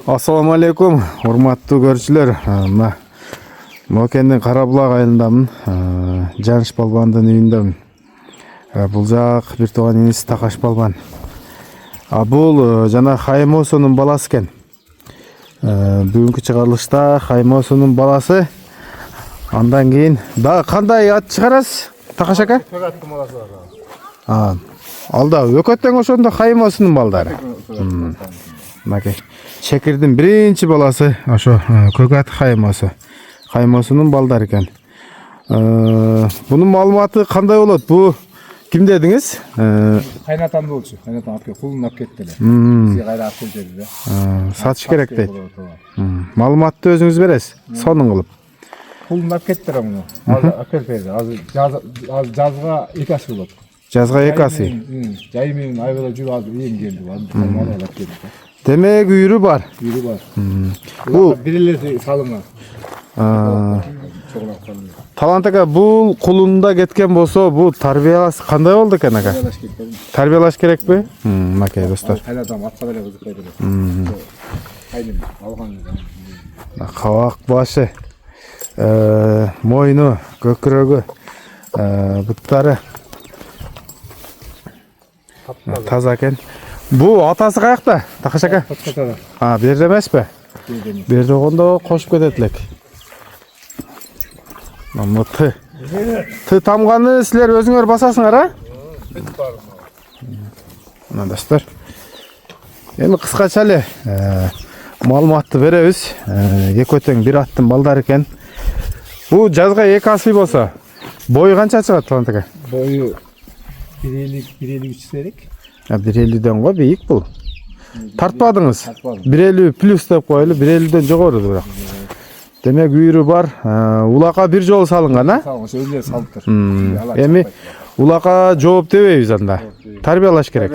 Assalamu алейкум, урматтуу көрүүчүлөр. Мына Мокендин Карабулак айылындамын. Жаныш балбандын үйүндөмүн. Бул жак бир тууган иниси Такаш балбан. Бул жана Хаймосонун баласы экен. Бүгүнкү чыгарылышта Хаймосонун баласы. Андан кийин дагы кандай ат чыгарасыз, Такаш ака? Көкөттүн баласы бар. Алда Өкөттөн ошондо Хаймосонун балдары. Мынакей. Шекирдин биринчи баласы ошо Көкөт Хаймосо. Хаймосонун балдары экен. Бунун маалыматы кандай болот? Бу ким дедиңиз? Кайнатам болчу. Кайнатам алып кел, кулун алып кетти эле. Бизге кайра алып кел деди да. Сатыш керек дейт. Маалыматты өзүңүз бересиз, сонун кылып. Кулун алып кеттиler муну. Алып кел берди. Азыр жазга 2 аш болот. Жазга 2 асы. Жай менен айбала жүрүп азыр эм келди. Мал алып келди. Демек үйрү бар. Үйрү бар. Бул бирелеси салынган. Талант ака, бул кулунда кеткен болсо, бул тарбиялаш кандай болду экен ака? Тарбиялаш керекпи? Макей достор. Кайнатам атка деле кызыкпайт эле. Кайным алган. Кабак башы, мойну, көкүрөгү, буттары таза экен. Бу атасы каякта, Такаш ака? Берде эмеспи? Берде болгондо кошуп кетет элек. Ты тамганы силер өзүңөр басасыңар, Мына достор. Эми кыскача эле маалыматты беребиз. Эки өтөң бир аттын балдары экен. Бу жазга 2 асы болсо, бою канча чыгат, Талант ака? Бою 1.50 серик. 1.50дөн го бийик бул. Тартпадыңыз? 1.50 плюс деп коелу, 1.50дөн жогору бирок. Демек үйрү бар. Улакка бир жолу салынган, Ошо өзүлөр салыптыр. Эми улакка жооп дебейбиз анда. Тарбиялаш керек.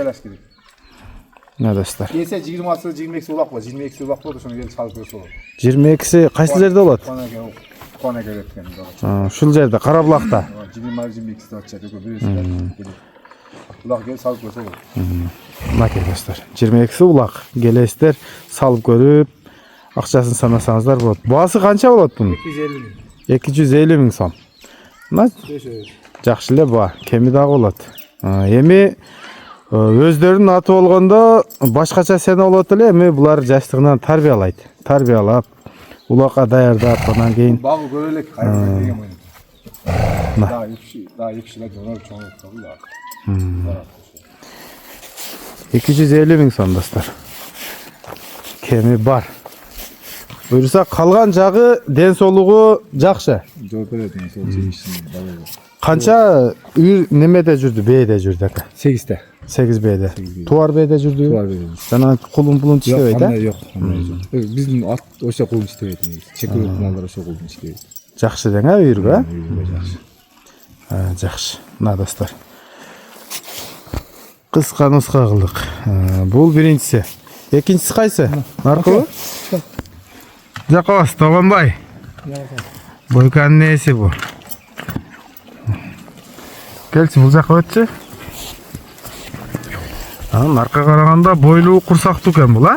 Мына достор. Кесе 20-сы 22-си улак бар. 22-си улак болду, ошону келип салып көрсө болот. 22-си кайсы жерде болот? Кона келеткен. Ушул жерде, Карабулакта. 20-22-си деп атчат, бирөөсү. Улак келип салып көрсө болот. Мынакей достор. 22-си улак. Келесиздер, салып көрүп, акчасын санасаңыздар болот. Баасы канча болот бунун? 250 миң сом. Мына жакшы эле баа, кеми дагы болот. Эми өздөрүнүн аты болгондо башкача сене болот эле, эми булар жаштыгынан тарбиялайт. Тарбиялап, улакка даярдап, андан кийин багы көрө элек, кайрылып деген мойын. Да, ипшиле жонор чоңойтты да. 250 миң сом достор. Кеми бар. Буюрса калган жагы ден соолугу жакшы. Жооп берет эми сол жемишин балығы. Канча үй немеде жүрдү, бээде жүрдү ака? 8-те. 8 бээде. Туар бээде жүрдү? Туар бээде. Жана кулун иштебейт, Жок, жок. Биздин ат ошо кулун иштебейт. Чекирүү малдар ошо кулун иштебейт. Жакшы дең, үйрүгө? Жакшы. Жакшы. Мына достор. Кыска нуска кылдык. Бул биринчиси. Экинчиси кайсы? Наркыбы? Жакабас, Тогонбай. Бойканын нээси бул. Келчи, бул жака өтчү. Нарка караганда бойлуу курсактуу экен бул,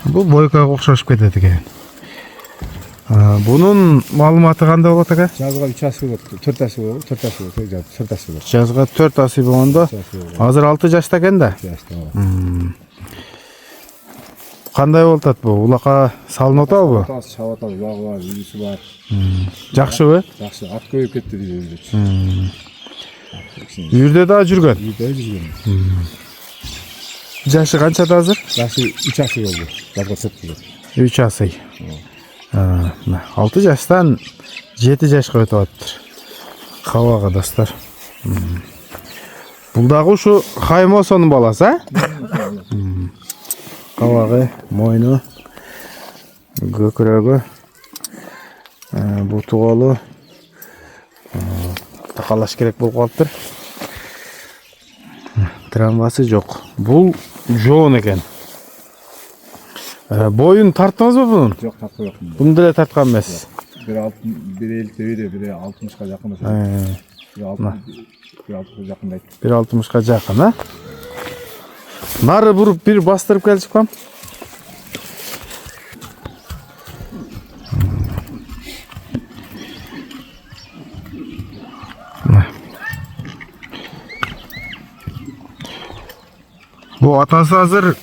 Бул бойкага окшошуп кетет экен. Бунун маалыматы кандай болот ака? Жазга 3 асы болот, 4 асы болот, 4 асы болот, 4 асы болот. Жазга 4 асы болгондо, азыр 6 жашта экен да. Кандай болот ат бу? Улакка салынып атабы? Чабып атабы, багы бар, үйрүсү бар. Жакшыбы? Жакшы, ат көбөйүп кетти үйрүдө. Үйүрдө да жүргөн. Үйрүдө жүргөн. Жашы канчада азыр? Жашы 3 асы болду. Жазга 4 болот. 3 асы. 6 жаштан 7 жашка өтүп атыптыр. Кабага достор. Бул дагы ушу Хаймосонун баласы, Кабагы, мойну, көкүрөгү, буту колу такалаш керек болуп калыптыр. Травмасы жок. Бул жоон экен. Боюн тарттыңызбы бунун? Жок, тартып жок. Буну деле тарткан эмессиз. 1.50 тебеде, 1.60га жакын. 1.60 жакындайт. 1.60га жакын, Nары burup bir bastırıp gel çıkmam. Bu atası hazır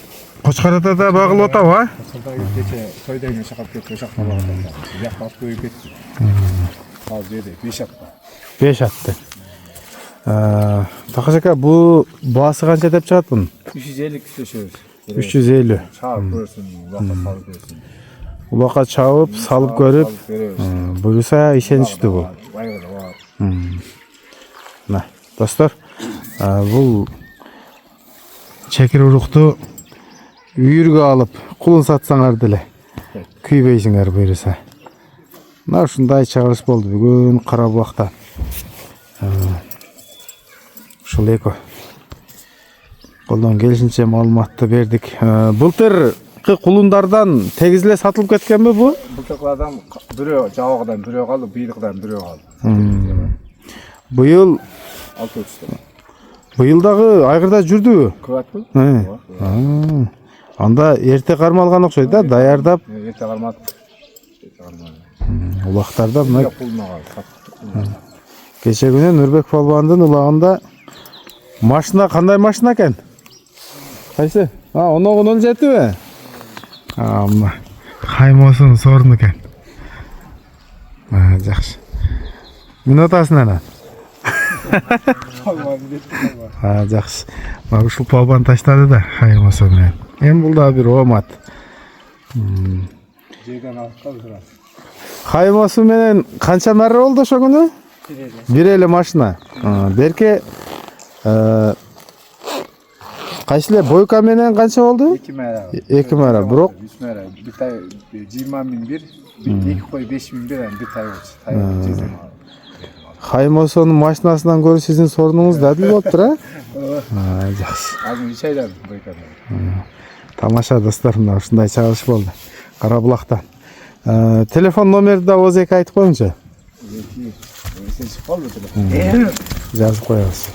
Koçkarada da bağlı ota var. Aslında geçe toyda yine şakap ketip şakap var. Yak bas koyup ketip. Az yedi 5 attı. 5 attı. Takacak bu bağısı kança dep çıgat bunun? 350 kişi 350. Çağır görsün, vakit salıp görsün. Ulaka çağıp salıp görüp buyursa işe düştü bu. Bayağı da var. Nah, dostlar, bu çekir uruktu üyürgü alıp kulun satsaňar dile. Küýbeysiňer buyursa. Nar şunday çağırış boldu bugün Karabulak'ta. Şol eko. Koldan gelişince malumatты berdik. Былтыркы kulundardan tegizle satılıp ketkenmi bu? Былтыркыlardan biri jabagdan biri kaldı, bıyıkdan biri kaldı. Bıyıl 6 ölçüde. Bıyıldağı aygırda жүрдү. Kıvat mı? Анда эрте кармалган окшойт да, даярдап. Erte karmat. Улактарда мына Puluna kaldı. кече күнү Нурбек Балбандын улагында машина кандай машина экен? Кайсы? Оногунун жетиби? Амма Каймосунун сорunu экен. Жакшы. Минутасын анан. Жакшы. Ушул балбан таштады да Каймосу менен. Эми бул да бир омат. Жерden alıp kaldı. Каймосу менен канча марра болду ошо күнү? Бир эле машина. Берке кайсы эле Бойка менен канча болду? 2 mera. 2 мара. Бирок 3 mera. Bir tay 20.000 2 koy 5.000 bir tay oldu. Tay Каймосунун машинасынан көрү сиздин сорунуңуз да адил болуптур, а? Жакшы. Azın 3 aydan Boyka'dan. Тамаша достор, мына ушундай чагылыш болду. Карабулактан. Телефон номерди да ооз айтып коюңчу. Sen çıkmalı telefon. Жазып коебуз.